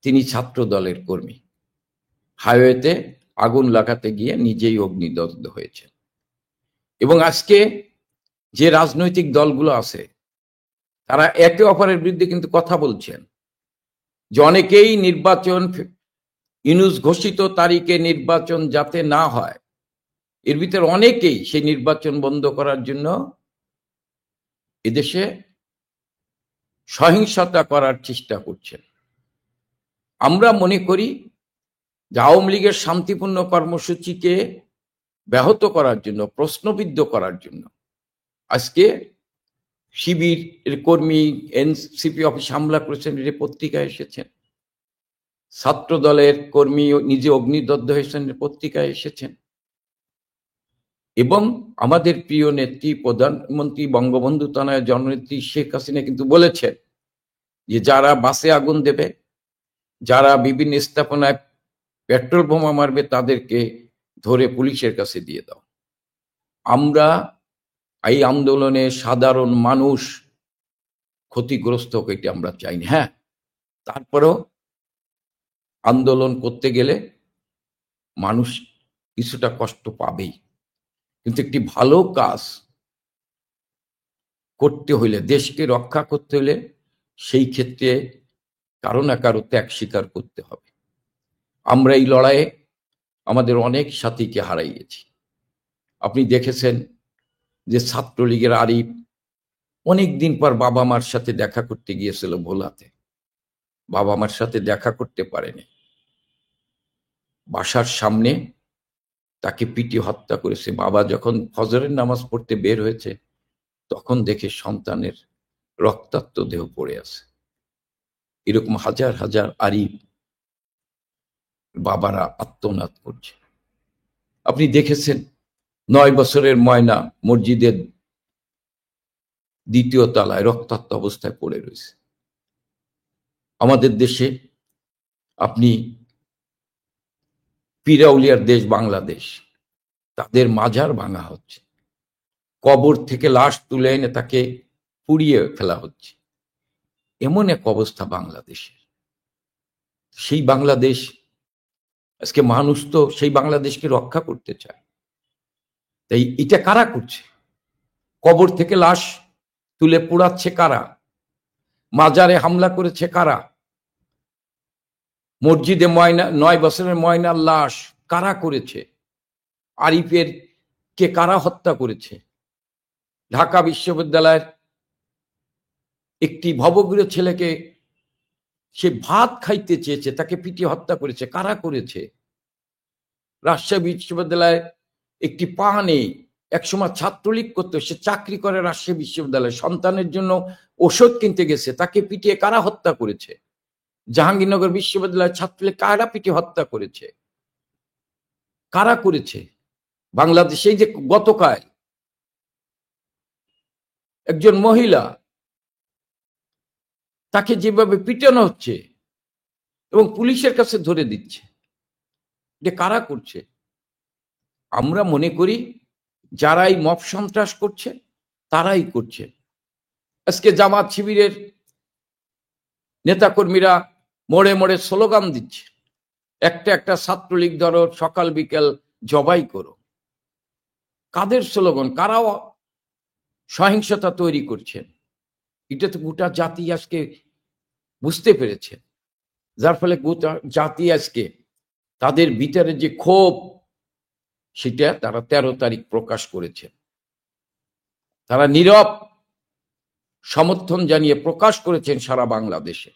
তিনি ছাত্র দলের কর্মী, হাইওয়েতে আগুন লাগাতে গিয়ে নিজেই অগ্নিদগ্ধ হয়েছে। এবং আজকে যে রাজনৈতিক দলগুলো আছে তারা একে অপরের বিরুদ্ধে কিন্তু কথা বলছেন যে অনেকেই নির্বাচন, ইউনূস ঘোষিত তারিখে নির্বাচন যাতে না হয়, এর ভিতরে অনেকেই সেই নির্বাচন বন্ধ করার জন্য এদেশে সহিংসতা করার চেষ্টা করছেন। আমরা মনে করি যে আওয়ামী লীগের শান্তিপূর্ণ কর্মসূচিকে ব্যাহত করার জন্য, প্রশ্নবিদ্ধ করার জন্য আজকে শিবির এর কর্মী এনসিপি অফিস হামলা করেছেন, এটা পত্রিকায় এসেছেন। ছাত্র দলের কর্মী নিজে অগ্নিদগ্ধ হয়েছেন, পত্রিকায় এসেছেন। এবং আমাদের প্রিয় নেত্রী প্রধানমন্ত্রী বঙ্গবন্ধু তনয়া জননেত্রী শেখ হাসিনা কিন্তু বলেছেন যে যারা বাসে আগুন দেবে, যারা বিভিন্ন স্থাপনায় পেট্রোল বোমা মারবে, তাদেরকে ধরে পুলিশের কাছে দিয়ে দাও। আমরা এই আন্দোলনে সাধারণ মানুষ ক্ষতিগ্রস্ত হোক, এটা আমরা চাইনি। হ্যাঁ, তারপরেও আন্দোলন করতে গেলে মানুষ কিছুটা কষ্ট পাবেই, কিন্তু একটি ভালো কাজ করতে হইলে, দেশকে রক্ষা করতে হলে, সেই ক্ষেত্রে কারো না কারো ত্যাগ স্বীকার করতে হবে। আমরা এই লড়াইয়ে আমাদের অনেক সাথীকে হারাইয়েছি। আপনি দেখেছেন যে ছাত্রলীগের আরিফ অনেকদিন পর বাবা মার সাথে দেখা করতে গিয়েছিল ভোলাতে, বাবা মার সাথে দেখা করতে পারেনি। বাসার সামনে তাকে পিটিয়ে হত্যা করেছে। বাবা যখন ফজরের নামাজ পড়তে বের হয়েছে, তখন দেখে সন্তানের রক্তাক্ত দেহ পড়ে আছে। এরকম হাজার হাজার আরিফ বাবারা আত্মনাদ করছে। আপনি দেখেছেন 9 বছরের ময়না মসজিদের দ্বিতীয় তলায় রক্তাক্ত অবস্থায় পড়ে রয়েছে। আমাদের দেশে আপনি পীরাউলিয়ার দেশ বাংলাদেশ, তাদের মাজার ভাঙা হচ্ছে, কবর থেকে লাশ তুলে এনে তাকে পুড়িয়ে ফেলা হচ্ছে। এমন এক অবস্থা বাংলাদেশের। সেই বাংলাদেশ, আজকে মানুষ তো সেই বাংলাদেশকে রক্ষা করতে চায়। তাই এটা কারা করছে? কবর থেকে লাশ তুলে পোড়াচ্ছে কারা? মাজারে হামলা করেছে কারা? মসজিদে 9 বছরের ময়নার লাশ কারা করেছে? আরিফের কে কারা হত্যা করেছে? ঢাকা বিশ্ববিদ্যালয়ের একটি ভবঘুরে ছেলেকে, সে ভাত খাইতে চেয়েছে, তাকে পিটিয়ে হত্যা করেছে, কারা করেছে? রাজশাহী বিশ্ববিদ্যালয়ে একটি পা নেই, একসময় ছাত্রলীগ করতো, সে চাকরি করে রাজশাহী বিশ্ববিদ্যালয়ে, সন্তানের জন্য ওষুধ কিনতে গেছে, তাকে পিটিয়ে কারা হত্যা করেছে? জাহাঙ্গীরনগর বিশ্ববিদ্যালয়ের ছাত্রলীগ কারা পিটিয়ে হত্যা করেছে? কারা করেছে? বাংলাদেশে যে গতকাল একজন মহিলা, তাকে যেভাবে পিটানো হচ্ছে এবং পুলিশের কাছে ধরে দিচ্ছে, যে কারা করছে? আমরা মনে করি যারাই মব সন্ত্রাস করছে তারাই করছে। আজকে জামাত শিবিরের নেতাকর্মীরা মোড়ে মোড়ে স্লোগান দিচ্ছে, একটা একটা ছাত্রলীগ ধরো, সকাল বিকেল জবাই করো। কাদের স্লোগান? কারাও সহিংসতা তৈরি করছেন? এটা তো গোটা জাতি আজকে বুঝতে পেরেছে, যার ফলে গোটা জাতি আজকে তাদের ভিতরে যে ক্ষোভ, সেটা তারা 13 তারিখ প্রকাশ করেছে। তারা নীরব সমর্থন জানিয়ে প্রকাশ করেছেন সারা বাংলাদেশে।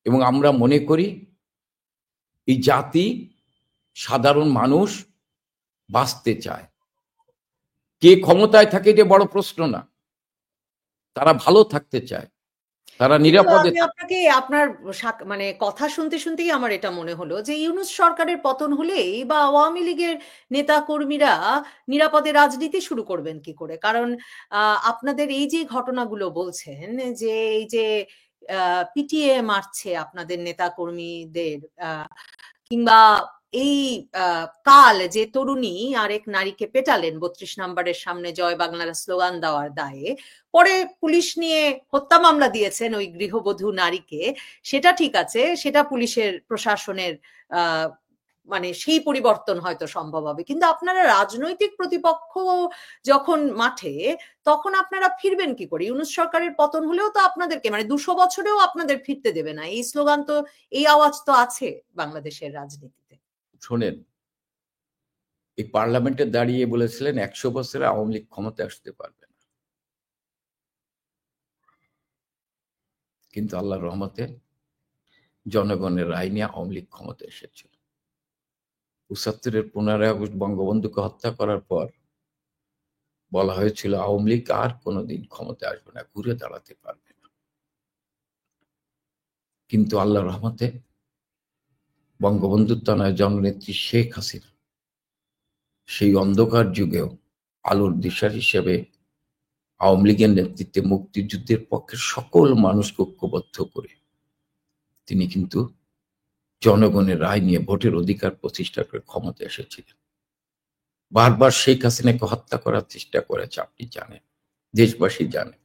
এবং আমরা মনে করি এই জাতি, সাধারণ মানুষ বাঁচতে চায়। কে ক্ষমতায় থাকে এটা বড় প্রশ্ন না, তারা ভালো থাকতে চায়, তারা নিরাপদে। আমি আপনাকে আপনার মানে কথা শুনতে শুনতেই আমার এটা মনে হলো যে ইউনূস সরকারের পতন হলেই বা আওয়ামী লীগের নেতা কর্মীরা নিরাপদে রাজনীতি শুরু করবেন কি করে? কারণ আপনাদের এই যে ঘটনাগুলো বলছেন, যে এই যে পিটিয়ে মারছে আপনাদের নেতা কর্মীদের, কিংবা এই কাল যে তরুণী আরেক নারীকে পেটালেন 32 নম্বরের সামনে জয় বাংলার স্লোগান দেওয়ার দায়ে, পরে পুলিশ নিয়ে হত্যা মামলা দিয়েছেন ওই গৃহবধূ নারীকে, সেটা ঠিক আছে, সেটা পুলিশের প্রশাসনের মানে সেই পরিবর্তন হয়তো সম্ভব হবে, কিন্তু আপনারা রাজনৈতিক প্রতিপক্ষ যখন মাঠে, তখন আপনারা ফিরবেন কি করে? ইউনূস সরকারের পতন হলেও তো আপনাদেরকে, মানে 200 বছরেও আপনাদের ফিরতে দেবে না। এই স্লোগান তো, এই আওয়াজ তো আছে বাংলাদেশের রাজনীতিতে। শোনেন, এই পার্লামেন্টে দাঁড়িয়ে বলেছিলেন 100 বছরে আওয়ামী লীগ ক্ষমতায় আসতে পারবে না, কিন্তু আল্লাহর রহমতে জনগণের রায় নিয়ে আওয়ামী লীগ ক্ষমতা এসেছিল। ৭৫-এর 15ই আগস্ট বঙ্গবন্ধুকে হত্যা করার পর বলা হয়েছিল আওয়ামী লীগ আর কোনোদিন ক্ষমতায় আসবে না, ঘুরে দাঁড়াতে পারবে না। কিন্তু আল্লাহর রহমতে বঙ্গবন্ধুর তনয় জননেত্রী শেখ হাসিনা সেই অন্ধকার যুগেও আলোর দিশার হিসেবে আওয়ামী লীগের নেতৃত্বে মুক্তিযুদ্ধের পক্ষে সকল মানুষকে ঐক্যবদ্ধ করে তিনি কিন্তু জনগণের রায় নিয়ে ভোটের অধিকার প্রতিষ্ঠা করে ক্ষমতা এসেছিলেন। বারবার শেখ হাসিনাকে হত্যা করার চেষ্টা করেছে, আপনি জানেন, দেশবাসী জানে।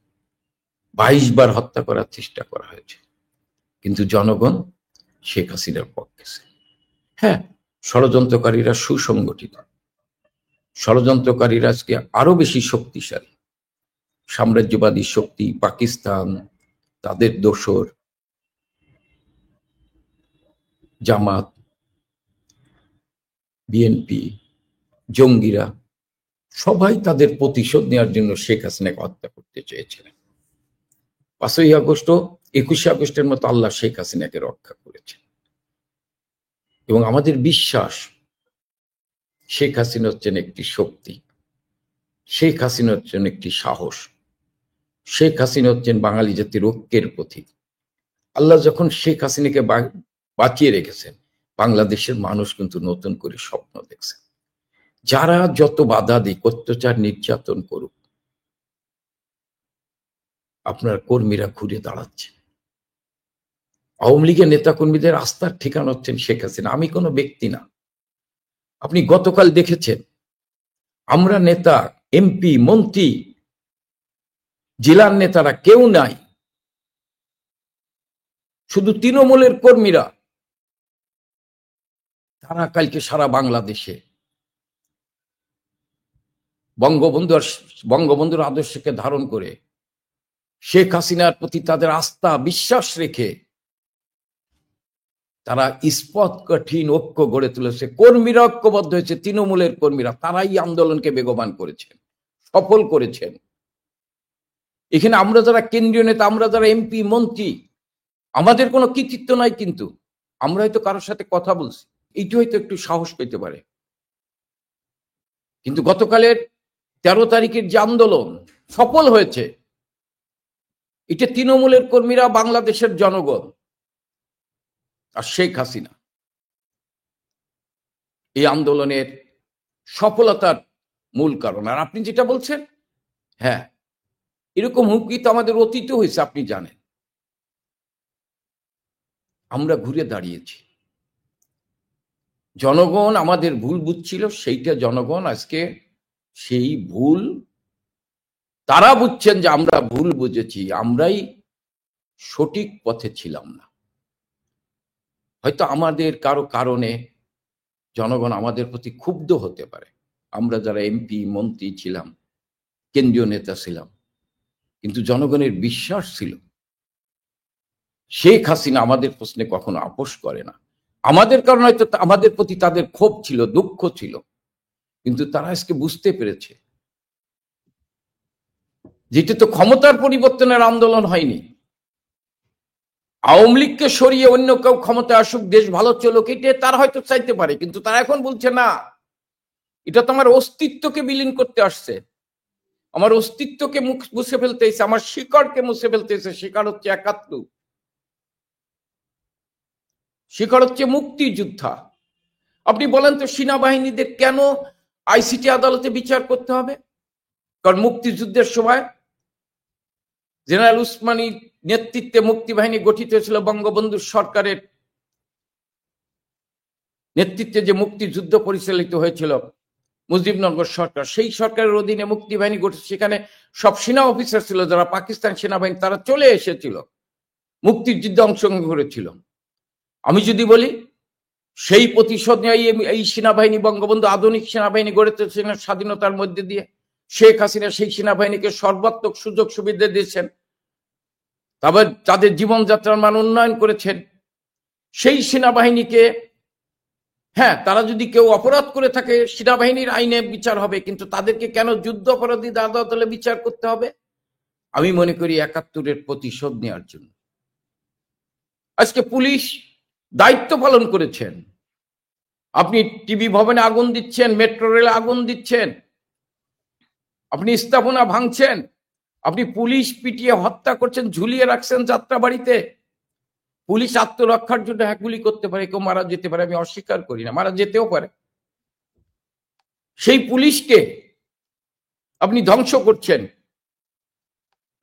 22 বার হত্যা করার চেষ্টা করা হয়েছে, কিন্তু জনগণ শেখ হাসিনার পক্ষে। হ্যাঁ, ষড়যন্ত্রকারীরা সুসংগঠিত, ষড়যন্ত্রকারীরা আজকে আরো বেশি শক্তিশালী। সাম্রাজ্যবাদী শক্তি পাকিস্তান, তাদের দোসর জামাত, বিএনপি, জঙ্গিরা সবাই তাদের প্রতিশোধ নেওয়ার জন্য শেখ হাসিনাকে হত্যা করতে চেয়েছিলেন। 5ই আগস্ট ও 21শে আগস্টের মতো আল্লাহ শেখ হাসিনাকে রক্ষা করেছেন। এবং আমাদের বিশ্বাস শেখ হাসিনা হচ্ছেন একটি শক্তি, শেখ হাসিনা হচ্ছেন একটি সাহস, শেখ হাসিনা হচ্ছেন বাঙালি জাতির ঐক্যের প্রতীক। আল্লাহ যখন শেখ হাসিনাকে বাঁচিয়ে রেখেছেন, বাংলাদেশের মানুষ কিন্তু নতুন করে স্বপ্ন দেখছে। যারা যত বাধা দিক, অত্যাচার নির্যাতন করুক, আপনার কর্মীরা ঘুরে দাঁড়াচ্ছে। আওয়ামী লীগের নেতা কর্মীদের আস্থার ঠিকানা হচ্ছেন শেখ হাসিনা, আমি কোনো ব্যক্তি না। আপনি গতকাল দেখেছেন আমরা নেতা, এমপি, মন্ত্রী, জেলার নেতারা কেউ নাই, শুধু তৃণমূলের কর্মীরা। তারা কালকে সারা বাংলাদেশে বঙ্গবন্ধুর আদর্শকে ধারণ করে শেখ হাসিনার প্রতি তাদের আস্থা বিশ্বাস রেখে তারা ইস্পাত কঠিন ঐক্য গড়ে তুলেছে। কর্মীরা ঐক্যবদ্ধ হয়েছে, তৃণমূলের কর্মীরা, তারাই আন্দোলনকে বেগবান করেছেন, সফল করেছেন। এখানে আমরা যারা কেন্দ্রীয় নেতা, আমরা যারা এমপি মন্ত্রী, আমাদের কোনো কৃতিত্ব নাই, কিন্তু আমরা হয়তো কারোর সাথে কথা বলছি, এইটা হয়তো একটু সাহস পেতে পারে। কিন্তু গতকালের 13 তারিখের যে আন্দোলন সফল হয়েছে, এটা তৃণমূলের কর্মীরা, বাংলাদেশের জনগণ আর শেখ হাসিনা। এই আন্দোলনের সফলতার মূল কারণ। আর আপনি যেটা বলছেন, হ্যাঁ, এরকম হুমকি তো আমাদের অতীত হয়েছে, আপনি জানেন। আমরা ঘুরে দাঁড়িয়েছি, জনগণ আমাদের ভুল বুঝছিল, সেইটা জনগণ আজকে সেই ভুল তারা বুঝছেন যে আমরা ভুল বুঝেছি, আমরাই সঠিক পথে ছিলাম না। হয়তো আমাদের কারো কারণে জনগণ আমাদের প্রতি ক্ষুব্ধ হতে পারে, আমরা যারা এমপি মন্ত্রী ছিলাম, কেন্দ্রীয় নেতা ছিলাম, কিন্তু জনগণের বিশ্বাস ছিল শেখ হাসিনা আমাদের প্রশ্নে কখনো আপোষ করে না। আমাদের কারণে হয়তো আমাদের প্রতি তাদের ক্ষোভ ছিল, দুঃখ ছিল, কিন্তু তারা আজকে বুঝতে পেরেছে যেটা তো ক্ষমতার পরিবর্তনের আন্দোলন হয়নি। আওয়ামী লীগকে সরিয়ে অন্য কেউ ক্ষমতায় আসুক, দেশ ভালো চলুক, এটা তারা হয়তো চাইতে পারে, কিন্তু তারা এখন বলছে না, এটা তো আমার অস্তিত্বকে বিলীন করতে আসছে, আমার অস্তিত্বকে মুছে ফেলতে এসে, আমার শিকড়কে মুছে ফেলতে এসে। শিকড় হচ্ছে ৭১, শিকড় হচ্ছে মুক্তিযোদ্ধা। আপনি বলেন তো, সেনাবাহিনীদের কেন আইসিটি আদালতে বিচার করতে হবে? কারণ মুক্তিযুদ্ধের সময় জেনারেল উসমানীর নেতৃত্বে মুক্তিবাহিনী গঠিত হয়েছিল, বঙ্গবন্ধু সরকারের নেতৃত্বে যে মুক্তিযুদ্ধ পরিচালিত হয়েছিল, মুজিবনগর সরকার, সেই সরকারের অধীনে মুক্তিবাহিনী গঠিত। সেখানে সব সেনা অফিসার ছিল যারা পাকিস্তান সেনাবাহিনী, তারা চলে এসেছিল, মুক্তিযুদ্ধে অংশগ্রহণ করেছিল। আমি যদি বলি সেই প্রতিশোধ নিয়ে এই সেনাবাহিনী, বঙ্গবন্ধু আধুনিক সেনাবাহিনী গড়ে তুলেছিলেন স্বাধীনতার মধ্যে দিয়ে। শেখ হাসিনা সেই সেনাবাহিনীকে সর্বাত্মক সুযোগ সুবিধা দিয়েছেন, তারপর তাদের জীবনযাত্রার মান উন্নয়ন করেছেন। সেই সেনাবাহিনীকে, হ্যাঁ, তারা যদি কেউ অপরাধ করে থাকে সেনাবাহিনীর আইনে বিচার হবে, কিন্তু তাদেরকে কেন যুদ্ধ অপরাধী আদালতে বিচার করতে হবে? আমি মনে করি ৭১-এর প্রতিশোধ নেওয়ার জন্য। আজকে পুলিশ দায়িত্ব পালন করেছেন। আপনি টিভি ভবনে আগুন দিচ্ছেন, মেট্রো রেলে আগুন দিচ্ছেন, আপনি স্থাপনা ভাঙছেন, আপনি পুলিশ পিটিয়ে হত্যা করছেন, ঝুলিয়ে রাখছেন যাত্রাবাড়িতে। পুলিশ আত্মরক্ষার জন্য হ্যাঁ গুলি করতে পারে, কেউ মারা যেতে পারে, আমি অস্বীকার করি না, মারা যেতেও পারে। সেই পুলিশকে আপনি ধ্বংস করছেন,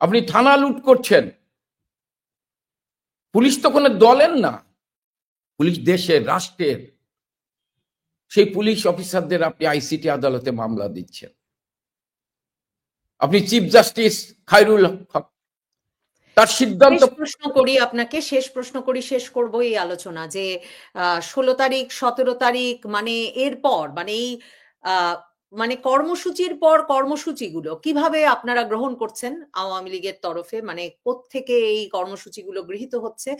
আপনি থানা লুট করছেন। পুলিশ তো কোনো দলের না, পুলিশ দেশের, রাষ্ট্রের। সেই পুলিশ অফিসারদের আপনি আইসিটি আদালতে মামলা দিচ্ছেন। আপনি চিফ জাস্টিস খায়রুল হক, তার সিদ্ধান্ত। শেষ প্রশ্ন করি আপনাকে, শেষ প্রশ্ন করি, শেষ করবো এই আলোচনা যে 16 তারিখ 17 তারিখ মানে এরপর মানে এই আহ, মানে কর্মসূচির পর কর্মসূচিগুলো কিভাবে আপনারা গ্রহণ করছেন আওয়ামী লীগের তরফে, মানে কোত্থেকে এই কর্মসূচিগুলো গৃহীত হচ্ছে,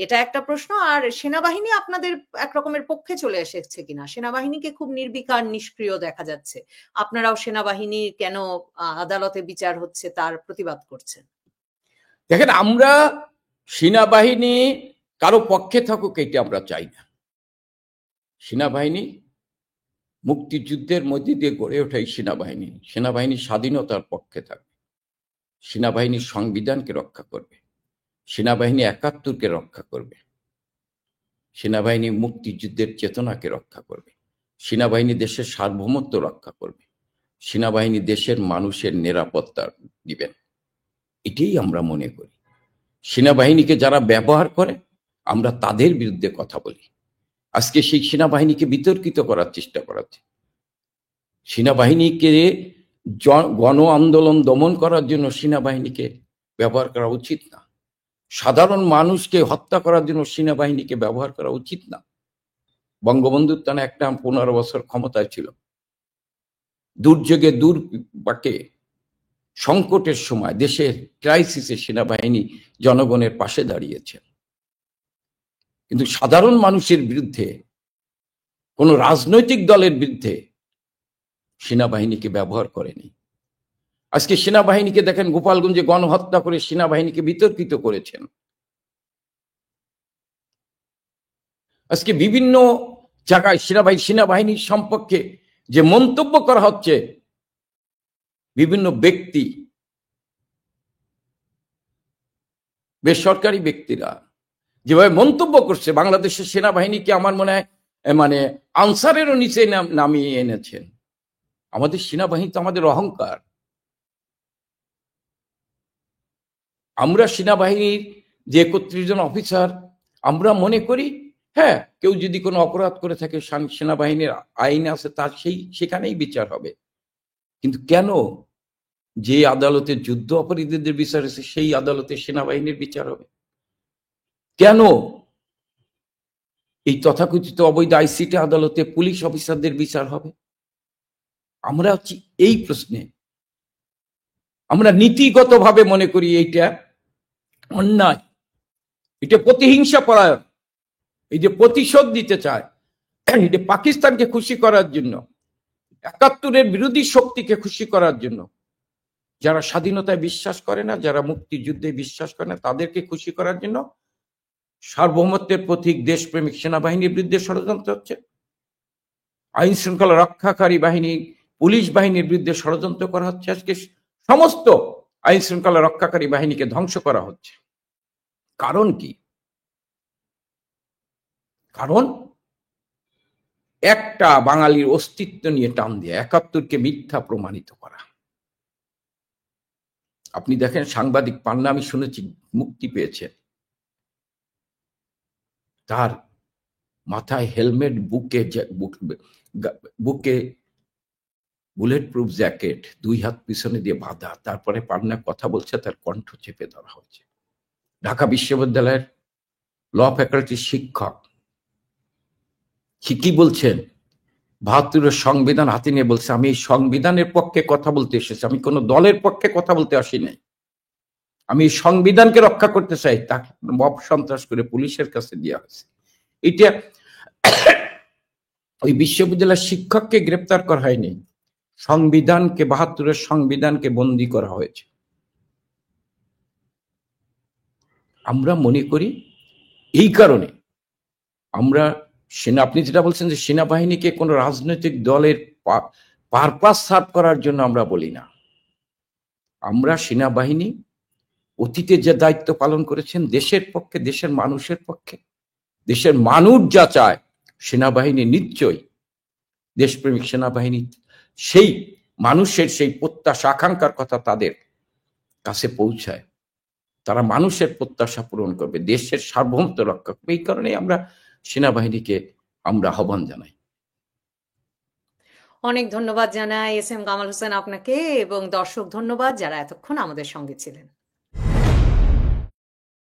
এটা একটা প্রশ্ন। আর সেনাবাহিনী আপনাদের একরকমের পক্ষে চলে এসেছে কিনা, সেনাবাহিনীকে খুব নির্বিকার নিষ্ক্রিয় দেখা যাচ্ছে, আপনারাও সেনাবাহিনী কেন আদালতে বিচার হচ্ছে তার প্রতিবাদ করছেন? দেখেন, আমরা সেনাবাহিনী কারো পক্ষে থাকুক এটা আমরা চাই না। সেনাবাহিনী মুক্তিযুদ্ধের মধ্যে দিয়ে গড়ে ওঠা এই সেনাবাহিনী, সেনাবাহিনী স্বাধীনতার পক্ষে থাকবে, সেনাবাহিনী সংবিধানকে রক্ষা করবে, সেনাবাহিনী ৭১কে রক্ষা করবে, সেনাবাহিনী মুক্তিযুদ্ধের চেতনাকে রক্ষা করবে, সেনাবাহিনী দেশের সার্বভৌমত্ব রক্ষা করবে, সেনাবাহিনী দেশের মানুষের নিরাপত্তা দিবেন। এটাই আমরা মনে করি। সেনাবাহিনীকে যারা ব্যবহার করে আমরা তাদের বিরুদ্ধে কথা বলি। আজকে সেই সেনাবাহিনীকে বিতর্কিত করার চেষ্টা করাচ্ছে। সেনাবাহিনীকে গণ আন্দোলন দমন করার জন্য সেনাবাহিনীকে ব্যবহার করা উচিত না। সাধারণ মানুষকে হত্যা করার জন্য সেনাবাহিনীকে ব্যবহার করা উচিত না। বঙ্গবন্ধুর টানা একটা 15 বছর ক্ষমতায় ছিল। দুর্যোগে দুর্বাকে সংকটের সময় দেশের ক্রাইসিসে সেনাবাহিনী জনগণের পাশে দাঁড়িয়েছে। কিন্তু সাধারণ মানুষের বিরুদ্ধে, কোন রাজনৈতিক দলের বিরুদ্ধে সেনাবাহিনীকে ব্যবহার করেনি। আজকে সেনাবাহিনীকে দেখেন গোপালগঞ্জে গণহত্যা করে সেনাবাহিনীকে বিতর্কিত করেছেন। আজকে বিভিন্ন জায়গায় সেনাবাহিনীর সম্পর্কে যে মন্তব্য করা হচ্ছে, বিভিন্ন ব্যক্তি, বেসরকারি ব্যক্তিরা যেভাবে মন্তব্য করছে, বাংলাদেশের সেনাবাহিনীকে আমার মনে হয় মানে আনসারেরও নিচে নামিয়ে এনেছেন। আমাদের সেনাবাহিনী তো আমাদের অহংকার। আমরা সেনাবাহিনীর যে 31 জন অফিসার, আমরা মনে করি হ্যাঁ কেউ যদি কোনো অপরাধ করে থাকে সেনাবাহিনীর আইন আছে, তার সেখানেই বিচার হবে। কিন্তু কেন যে আদালতে যুদ্ধ অপরাধীদের বিচার হয়েছে সেই আদালতে সেনাবাহিনীর বিচার হবে? কেন এই তথাকথিত অবৈধ আইসিটি আদালতে পুলিশ অফিসারদের বিচার হবে? আমরা হচ্ছি এই প্রশ্নে, আমরা নীতিগতভাবে মনে করি এইটা অন্যায়, এটা প্রতিহিংসা পরায়ণ, এই যে প্রতিশোধ দিতে চায়, এটা পাকিস্তানকে খুশি করার জন্য, ৭১-এর বিরোধী শক্তিকে খুশি করার জন্য, যারা স্বাধীনতায় বিশ্বাস করে না, যারা মুক্তিযুদ্ধে বিশ্বাস করে না, তাদেরকে খুশি করার জন্য সার্বভৌমত্বের প্রতীক দেশপ্রেমিক সেনাবাহিনীর বিরুদ্ধে ষড়যন্ত্র হচ্ছে। আইন শৃঙ্খলা রক্ষাকারী বাহিনী, পুলিশ বাহিনীর বিরুদ্ধে ষড়যন্ত্র করা হচ্ছে। আজকে সমস্ত আইন শৃঙ্খলা রক্ষাকারী বাহিনীকে ধ্বংস করা হচ্ছে। কারণ কি? কারণ একটা বাঙালির অস্তিত্ব নিয়ে টান দিয়ে ৭১কে মিথ্যা প্রমাণিত করা। আপনি দেখেন সাংবাদিক পান্না, আমি শুনেছি মুক্তি পেয়েছে, তার মাথায় হেলমেট, বুকে বুলেট প্রুফ জ্যাকেট, 2 হাত পিছনে দিয়ে বাঁধা, তারপরে পান্না কথা বলছে, তার কণ্ঠ চেপে ধরা হয়েছে। ঢাকা বিশ্ববিদ্যালয়ের ল ফ্যাকাল্টির শিক্ষক, কি বলছেন? ৭২-এর সংবিধান হাতে নিয়ে বলছে আমি এই সংবিধানের পক্ষে কথা বলতে এসেছি, আমি কোনো দলের পক্ষে কথা বলতে আসি নাই, আমি এই সংবিধানকে রক্ষা করতে চাই। তাকে মব সন্ত্রাস করে পুলিশের কাছে দেওয়া হয়েছে। এটা ওই বিশ্ববিদ্যালয়ের শিক্ষককে গ্রেপ্তার করা হয়নি, সংবিধানকে, ৭২-এর সংবিধানকে বন্দী করা হয়েছে। আমরা মনে করি এই কারণে আমরা আপনি যেটা বলছেন যে সেনাবাহিনীকে কোনো রাজনৈতিক দলের পারপাস সার্ভ করার জন্য আমরা বলি না। আমরা সেনাবাহিনী অতীতে যে দায়িত্ব পালন করেছেন দেশের পক্ষে, দেশের মানুষের পক্ষে, দেশের মানুষ যা চায় সেনাবাহিনী নিশ্চয়ই, দেশপ্রেমিক সেনাবাহিনী সেই মানুষের সেই প্রত্যাশা আকাঙ্ক্ষার কথা তাদের কাছে পৌঁছায়। তারা মানুষের প্রত্যাশা পূরণ করবে, দেশের সার্বভৌমত্ব রক্ষা করবে। এই কারণে আমরা সেনাবাহিনীকে আমরা আহ্বান জানাই। অনেক ধন্যবাদ জানাই এস এম কামাল হোসেন আপনাকে, এবং দর্শক ধন্যবাদ যারা এতক্ষণ আমাদের সঙ্গে ছিলেন।